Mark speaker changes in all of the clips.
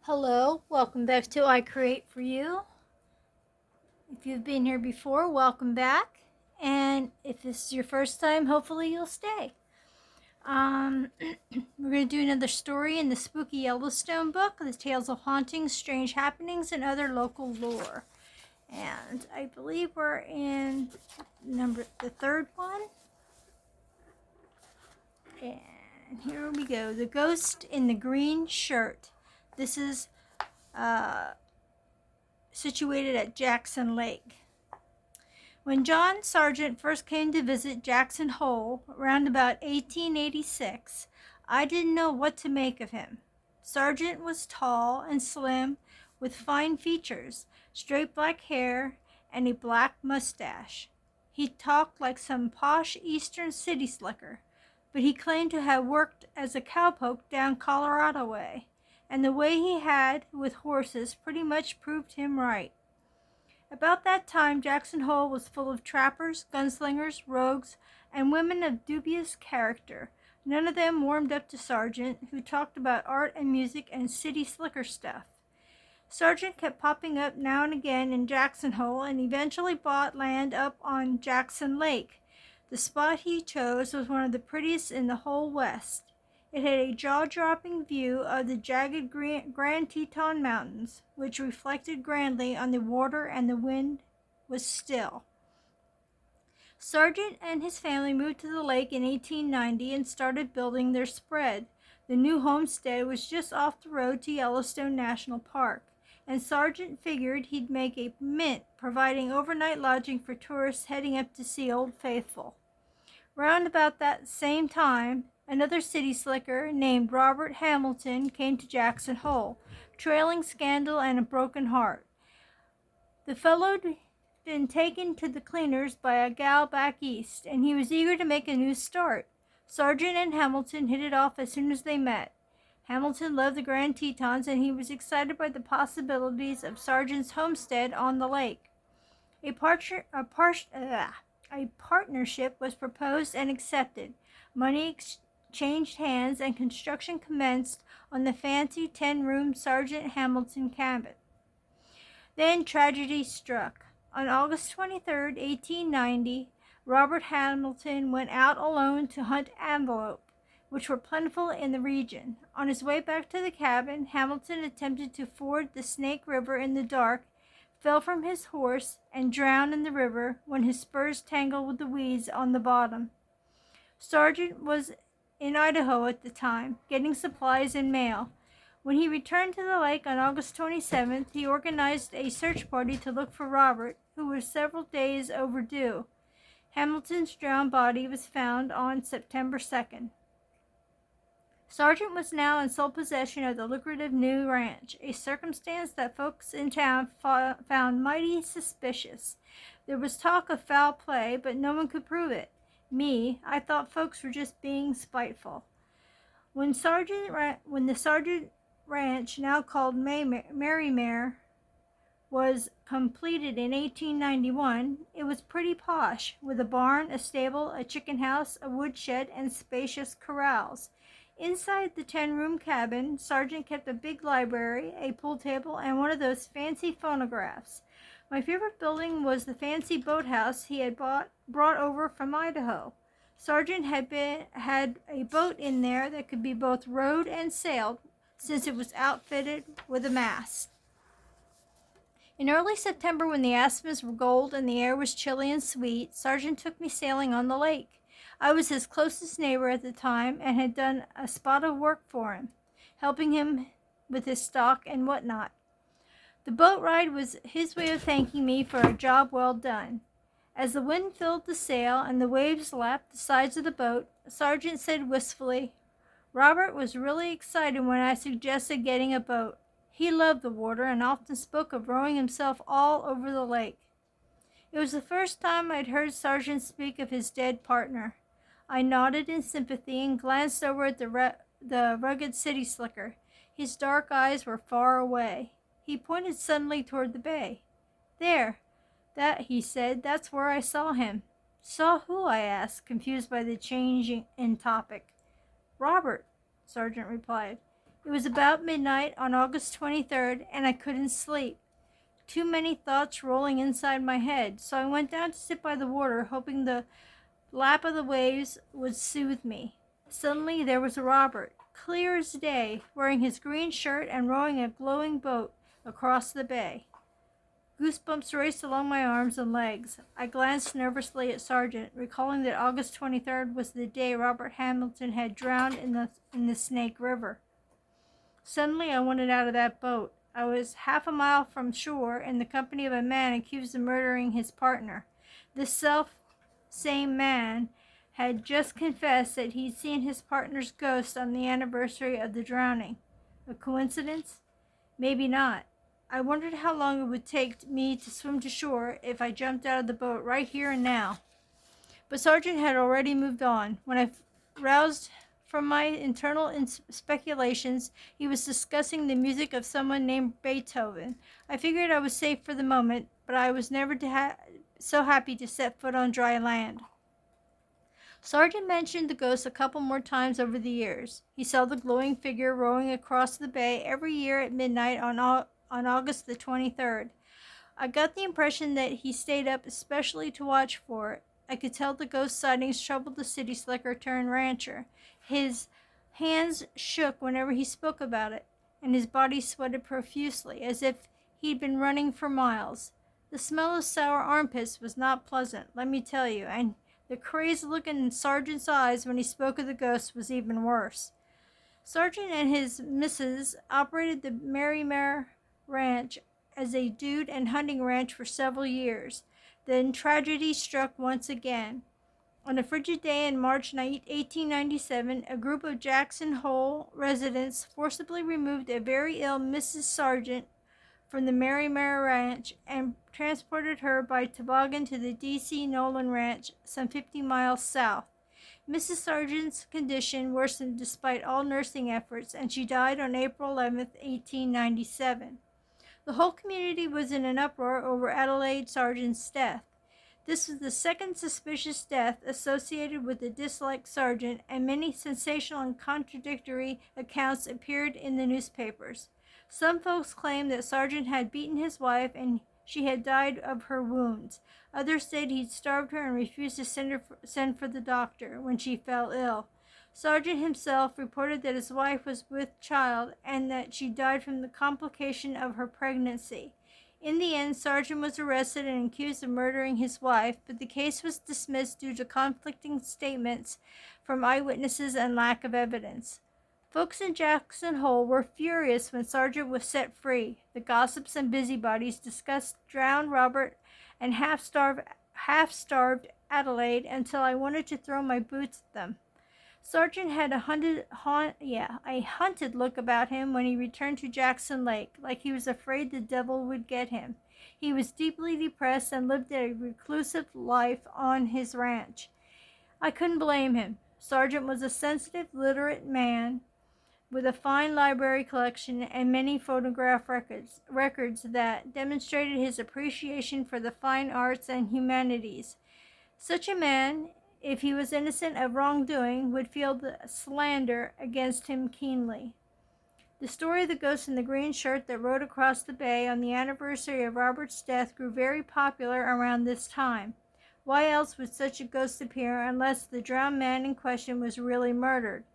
Speaker 1: Hello, welcome back to I Create For You. If you've been here before, welcome back. And if this is your first time, hopefully you'll stay. We're going to do another story in the Spooky Yellowstone book, The Tales of Hauntings, Strange Happenings, and Other Local Lore. And I believe we're in the third one. And here we go. The Ghost in the Green Shirt. This is situated at Jackson Lake. When John Sargent first came to visit Jackson Hole around about 1886, I didn't know what to make of him. Sargent was tall and slim with fine features, straight black hair, and a black mustache. He talked like some posh eastern city slicker, but he claimed to have worked as a cowpoke down Colorado way, and the way he had with horses pretty much proved him right. About that time, Jackson Hole was full of trappers, gunslingers, rogues, and women of dubious character. None of them warmed up to Sargent, who talked about art and music and city slicker stuff. Sargent kept popping up now and again in Jackson Hole and eventually bought land up on Jackson Lake. The spot he chose was one of the prettiest in the whole West. It had a jaw-dropping view of the jagged Grand Teton Mountains, which reflected grandly on the water, and the wind was still. Sargent and his family moved to the lake in 1890 and started building their spread. The new homestead was just off the road to Yellowstone National Park, and Sargent figured he'd make a mint providing overnight lodging for tourists heading up to see Old Faithful. Round about that same time, another city slicker named Robert Hamilton came to Jackson Hole, trailing scandal and a broken heart. The fellow'd been taken to the cleaners by a gal back east, and he was eager to make a new start. Sargent and Hamilton hit it off as soon as they met. Hamilton loved the Grand Tetons, and he was excited by the possibilities of Sargent's homestead on the lake. A partnership was proposed and accepted. Money changed hands, and construction commenced on the fancy 10-room Sargent Hamilton cabin. Then tragedy struck. On August 23, 1890, Robert Hamilton went out alone to hunt antelope, which were plentiful in the region. On his way back to the cabin, Hamilton attempted to ford the Snake River in the dark, fell from his horse, and drowned in the river when his spurs tangled with the weeds on the bottom. Sargent was in Idaho at the time, getting supplies and mail. When he returned to the lake on August 27th, he organized a search party to look for Robert, who was several days overdue. Hamilton's drowned body was found on September 2nd. Sargent was now in sole possession of the lucrative new ranch, a circumstance that folks in town found mighty suspicious. There was talk of foul play, but no one could prove it. I thought folks were just being spiteful. When the Sargent Ranch, now called Marymere, was completed in 1891, it was pretty posh, with a barn, a stable, a chicken house, a woodshed, and spacious corrals. Inside the 10-room cabin, Sargent kept a big library, a pool table, and one of those fancy phonographs. My favorite building was the fancy boathouse he had brought over from Idaho. Sargent had a boat in there that could be both rowed and sailed, since it was outfitted with a mast. In early September, when the aspens were gold and the air was chilly and sweet, Sargent took me sailing on the lake. I was his closest neighbor at the time and had done a spot of work for him, helping him with his stock and whatnot. The boat ride was his way of thanking me for a job well done. As the wind filled the sail and the waves lapped the sides of the boat, Sargent said wistfully, "Robert was really excited when I suggested getting a boat. He loved the water and often spoke of rowing himself all over the lake." It was the first time I'd heard Sargent speak of his dead partner. I nodded in sympathy and glanced over at the rugged city slicker. His dark eyes were far away. He pointed suddenly toward the bay. "There, he said, "that's where I saw him." "Saw who?" I asked, confused by the change in topic. "Robert," Sargent replied. It was about midnight on August 23rd, and I couldn't sleep. Too many thoughts rolling inside my head, so I went down to sit by the water, hoping the lap of the waves would soothe me. Suddenly there was Robert, clear as day, wearing his green shirt and rowing a glowing boat across the bay. Goosebumps raced along my arms and legs. I glanced nervously at Sargent, recalling that August 23rd was the day Robert Hamilton had drowned in the Snake River. Suddenly I wanted out of that boat. I was half a mile from shore in the company of a man accused of murdering his partner. This self-same man had just confessed that he'd seen his partner's ghost on the anniversary of the drowning. A coincidence? Maybe not. I wondered how long it would take me to swim to shore if I jumped out of the boat right here and now. But Sargent had already moved on. When I roused from my internal speculations, he was discussing the music of someone named Beethoven. I figured I was safe for the moment, but I was never so happy to set foot on dry land. Sargent mentioned the ghost a couple more times over the years. He saw the glowing figure rowing across the bay every year at midnight on August the 23rd. I got the impression that he stayed up especially to watch for it. I could tell the ghost sightings troubled the city slicker turned rancher. His hands shook whenever he spoke about it, and his body sweated profusely, as if he'd been running for miles. The smell of sour armpits was not pleasant, let me tell you, and the crazed look in Sargent's eyes when he spoke of the ghost was even worse. Sargent and his missus operated the Merrimere Ranch as a dude and hunting ranch for several years. Then tragedy struck once again. On a frigid day in March 1897, a group of Jackson Hole residents forcibly removed a very ill Mrs. Sargent from the Merrimere Ranch and transported her by toboggan to the D.C. Nolan Ranch, some 50 miles south. Mrs. Sargent's condition worsened despite all nursing efforts, and she died on April 11, 1897. The whole community was in an uproar over Adelaide Sargent's death. This was the second suspicious death associated with the disliked Sargent, and many sensational and contradictory accounts appeared in the newspapers. Some folks claimed that Sargent had beaten his wife and she had died of her wounds. Others said he'd starved her and refused to send for the doctor when she fell ill. Sargent himself reported that his wife was with child and that she died from the complication of her pregnancy. In the end, Sargent was arrested and accused of murdering his wife, but the case was dismissed due to conflicting statements from eyewitnesses and lack of evidence. Folks in Jackson Hole were furious when Sargent was set free. The gossips and busybodies discussed drowned Robert and half-starved Adelaide until I wanted to throw my boots at them. Sargent had a hunted look about him when he returned to Jackson Lake, like he was afraid the devil would get him. He was deeply depressed and lived a reclusive life on his ranch. I couldn't blame him. Sargent was a sensitive, literate man with a fine library collection and many photograph records that demonstrated his appreciation for the fine arts and humanities. Such a man, if he was innocent of wrongdoing, would feel the slander against him keenly. The story of the ghost in the green shirt that rode across the bay on the anniversary of Robert's death grew very popular around this time. Why else would such a ghost appear unless the drowned man in question was really murdered?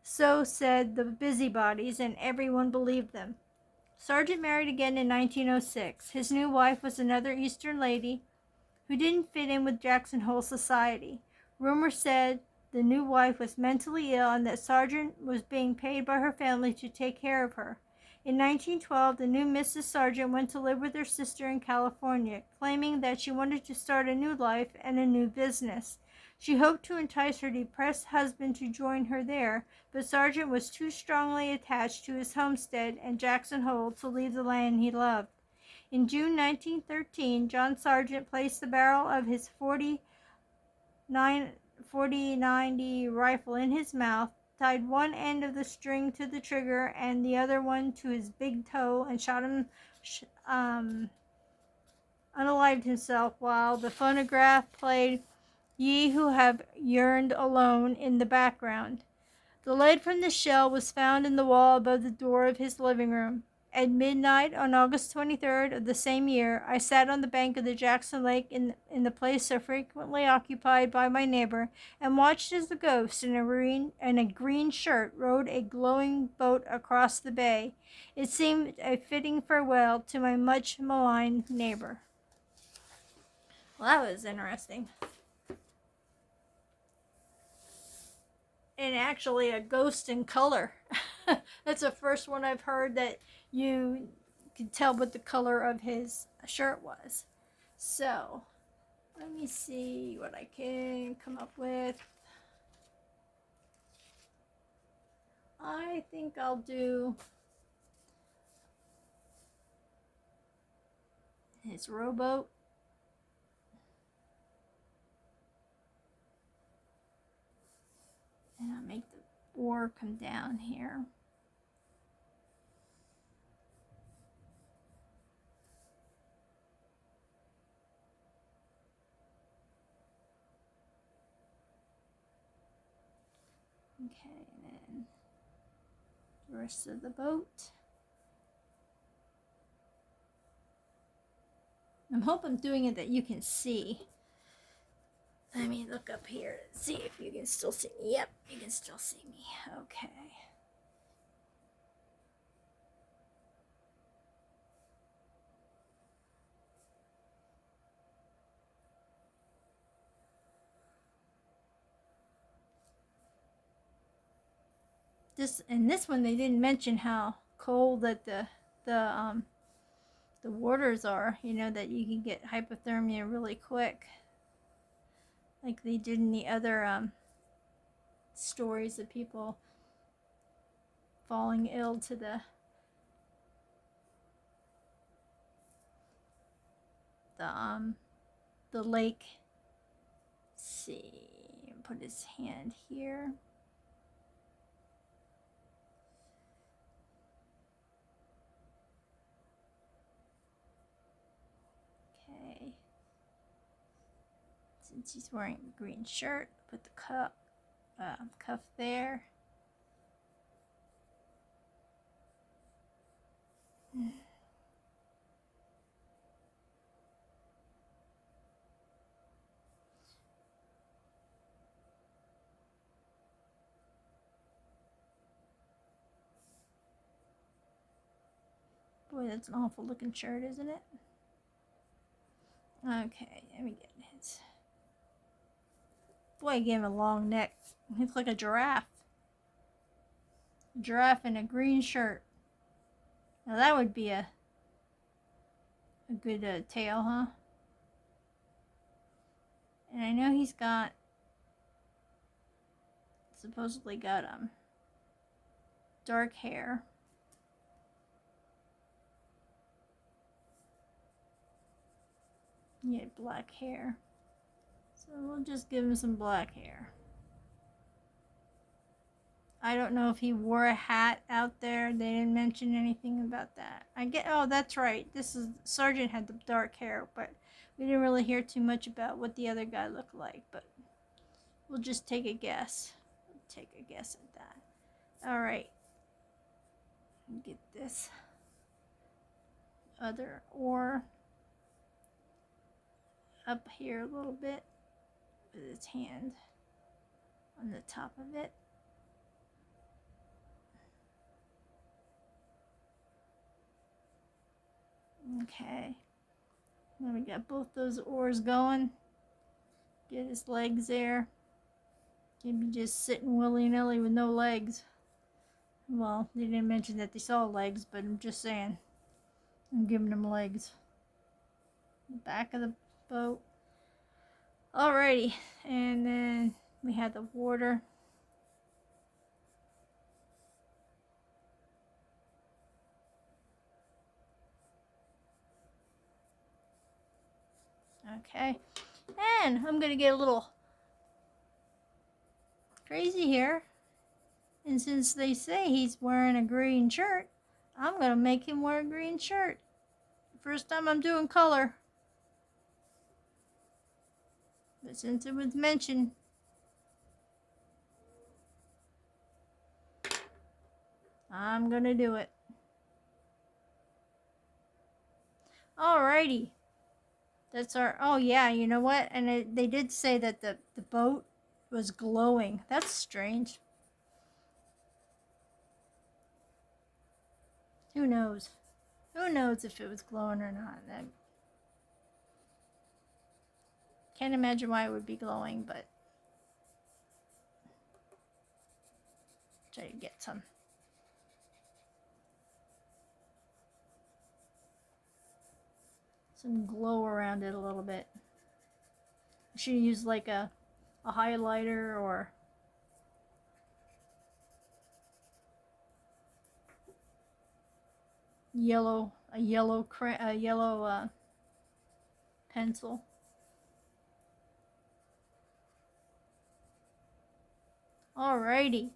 Speaker 1: So said the busybodies, and everyone believed them. Sargent married again in 1906. His new wife was another Eastern lady who didn't fit in with Jackson Hole society. Rumor said the new wife was mentally ill and that Sargent was being paid by her family to take care of her. In 1912, the new Mrs. Sargent went to live with her sister in California, claiming that she wanted to start a new life and a new business. She hoped to entice her depressed husband to join her there, but Sargent was too strongly attached to his homestead and Jackson Hole to leave the land he loved. In June 1913, John Sargent placed the barrel of his .40-90 rifle in his mouth, tied one end of the string to the trigger and the other one to his big toe, and shot him unalived himself while the phonograph played Ye Who Have Yearned Alone in the background. The lead from the shell was found in the wall above the door of his living room. At midnight on August 23rd of the same year, I sat on the bank of the Jackson Lake in the place so frequently occupied by my neighbor and watched as the ghost in a green shirt rowed a glowing boat across the bay. It seemed a fitting farewell to my much maligned neighbor. Well, that was interesting. And actually a ghost in color. That's the first one I've heard that you could tell what the color of his shirt was. So, let me see what I can come up with. I think I'll do his rowboat. And I'll make the oar come down here. Okay, and then the rest of the boat. I hope I'm doing it that you can see. Let me look up here and see if you can still see me. Yep, you can still see me. Okay. This one they didn't mention how cold that the waters are. You know that you can get hypothermia really quick, like they did in the other stories of people falling ill to the lake. Let's see, put his hand here. Okay. Since he's wearing a green shirt, put the cuff there. Boy, that's an awful looking shirt, isn't it? Okay, let me get his. Boy, I gave him a long neck. He looks like a giraffe. A giraffe in a green shirt. Now that would be a good tail, huh? And I know he's supposedly got dark hair. He had black hair. So we'll just give him some black hair. I don't know if he wore a hat out there. They didn't mention anything about that. Oh, that's right. Sergeant had the dark hair, but we didn't really hear too much about what the other guy looked like, but we'll just take a guess. Take a guess at that. All right. Get this other oar up here a little bit with his hand on the top of it. Okay. Then we got both those oars going. Get his legs there. He'd be just sitting willy-nilly with no legs. Well, they didn't mention that they saw legs, but I'm just saying. I'm giving them legs. The back of the boat. Alrighty. And then we had the water. Okay. And I'm going to get a little crazy here. And since they say he's wearing a green shirt, I'm going to make him wear a green shirt. First time I'm doing color. But since it was mentioned, I'm gonna do it. Alrighty. That's our, oh yeah, you know what? And they did say that the boat was glowing. That's strange. Who knows? Who knows if it was glowing or not? I can't imagine why it would be glowing, but try to get some glow around it a little bit. I should use like a highlighter or a yellow pencil. Alrighty,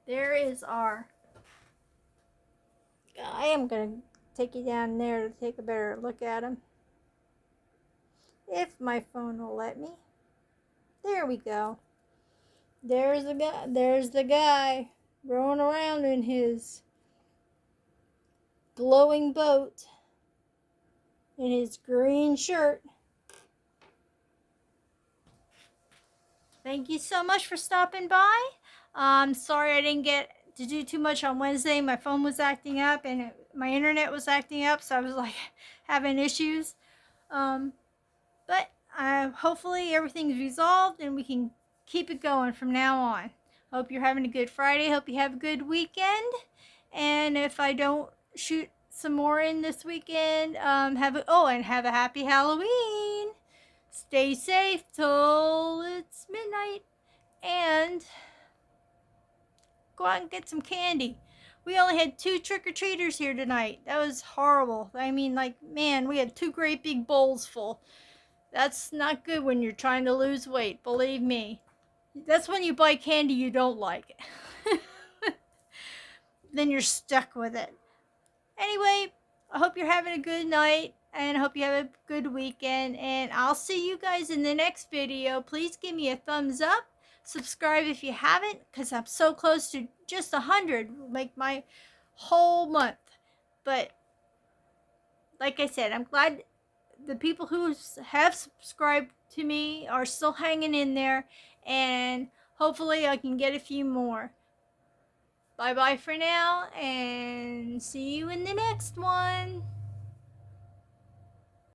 Speaker 1: there is our. I am gonna take you down there to take a better look at him, if my phone will let me. There we go. There's the guy. There's the guy rowing around in his glowing boat in his green shirt. Thank you so much for stopping by. Sorry I didn't get to do too much on Wednesday. My phone was acting up and my internet was acting up, so I was like having issues. But hopefully everything's resolved and we can keep it going from now on. Hope you're having a good Friday. Hope you have a good weekend. And if I don't shoot some more in this weekend, have a happy Halloween. Stay safe till it's midnight and go out and get some candy. We only had 2 trick-or-treaters here tonight. That was horrible. I mean, like, man, we had 2 great big bowls full. That's not good when you're trying to lose weight, believe me. That's when you buy candy you don't like. Then you're stuck with it. Anyway, I hope you're having a good night and I hope you have a good weekend. And I'll see you guys in the next video. Please give me a thumbs up. Subscribe if you haven't, because I'm so close to just 100. Will make my whole month. But like I said, I'm glad the people who have subscribed to me are still hanging in there. And hopefully I can get a few more. Bye-bye for now, and see you in the next one.